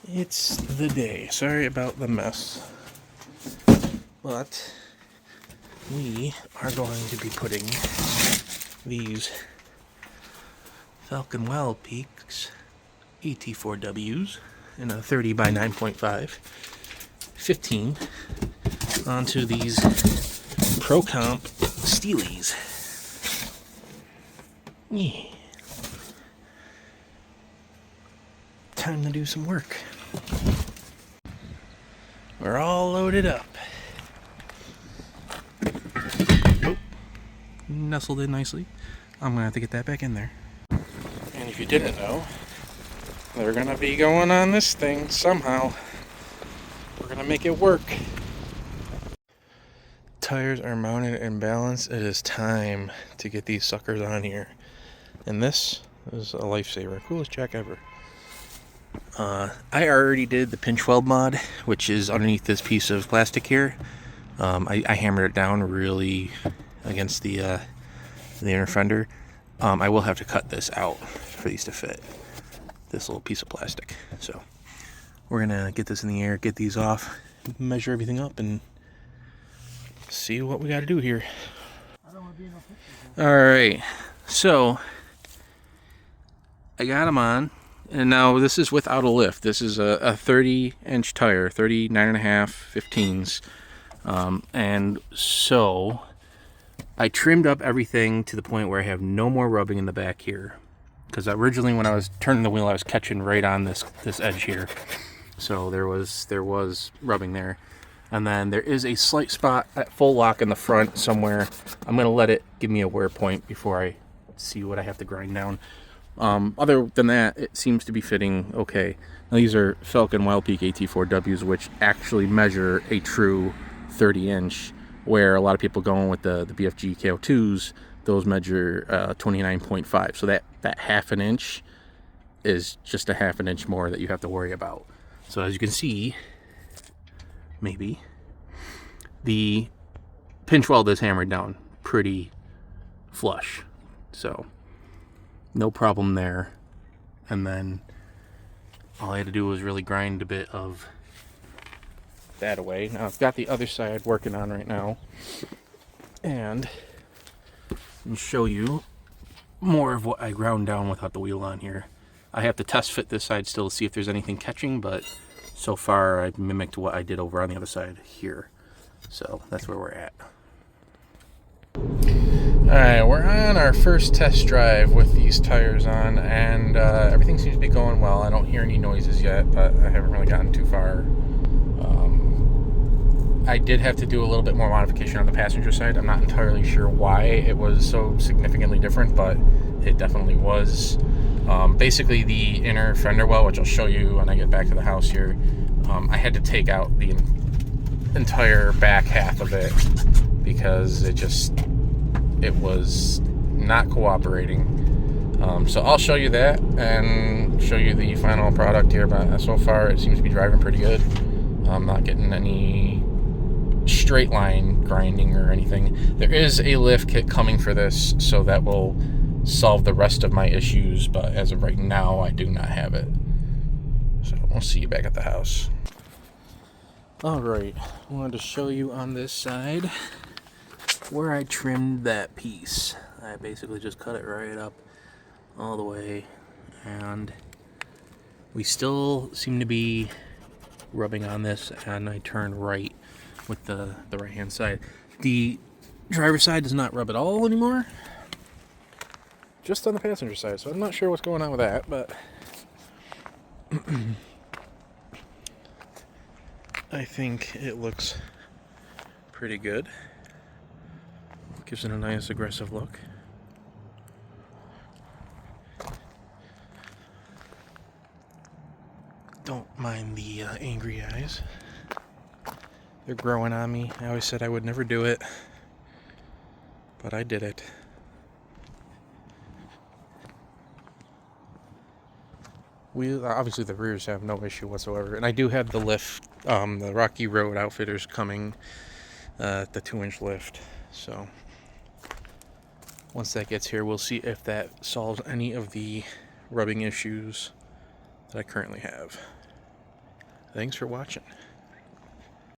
It's the day. Sorry about the mess. But we are going to be putting these Falken AT4Ws in a 30 by 9.5 15 onto these Pro Comp steelies. Yeah. Time to do some work. We're all loaded up. Oh, nestled in nicely. I'm gonna have to get that back in there. And if you didn't know, they're gonna be going on this thing somehow. We're gonna make it work. Tires are mounted and balanced. It is time to get these suckers on here. And this is a lifesaver. Coolest jack ever. I already did the pinchweld mod, which is underneath this piece of plastic here. I hammered it down really against the inner fender. I will have to cut this out for these to fit, this little piece of plastic. So we're gonna get this in the air, get these off, measure everything up, and see what we got to do here. All right, so I got them on. And now this is without a lift. This is a 30-inch tire, 39.5 15s. And so I trimmed up everything to the point where I have no more rubbing in the back here. Because originally when I was turning the wheel, I was catching right on this edge here. So there was rubbing there. And then there is a slight spot at full lock in the front somewhere. I'm going to let it give me a wear point before I see what I have to grind down. Other than that, it seems to be fitting okay. Now, these are Falken AT4Ws, which actually measure a true 30-inch, where a lot of people going with the BFG Ko2s, those measure 29.5. So that half an inch is just a half an inch more that you have to worry about. So as you can see, maybe, the pinch weld is hammered down pretty flush. So no problem there. And then all I had to do was really grind a bit of that away. Now I've got the other side working on right now, and I'll show you more of what I ground down without the wheel on here. I have to test fit this side still to see if there's anything catching, but so far I've mimicked what I did over on the other side here. So that's where we're at. Alright, we're on our first test drive with these tires on, and everything seems to be going well. I don't hear any noises yet, but I haven't really gotten too far. I did have to do a little bit more modification on the passenger side. I'm not entirely sure why it was so significantly different, but it definitely was. Basically, the inner fender well, which I'll show you when I get back to the house here, I had to take out the entire back half of it because it was not cooperating. So I'll show you that and show you the final product here, but so far it seems to be driving pretty good. I'm not getting any straight line grinding or anything. There is a lift kit coming for this, so that will solve the rest of my issues, but as of right now I do not have it. So we'll see you back at the house. Alright, I wanted to show you on this side where I trimmed that piece. I basically just cut it right up all the way, and we still seem to be rubbing on this, and I turn right with the right hand side. The driver's side does not rub at all anymore, just on the passenger side, so I'm not sure what's going on with that, but I think it looks pretty good. Gives it a nice aggressive look. Don't mind the angry eyes. They're growing on me. I always said I would never do it, but I did it. Obviously the rears have no issue whatsoever, and I do have the lift, the Rocky Road Outfitters coming, the 2-inch lift. So once that gets here, we'll see if that solves any of the rubbing issues that I currently have. Thanks for watching.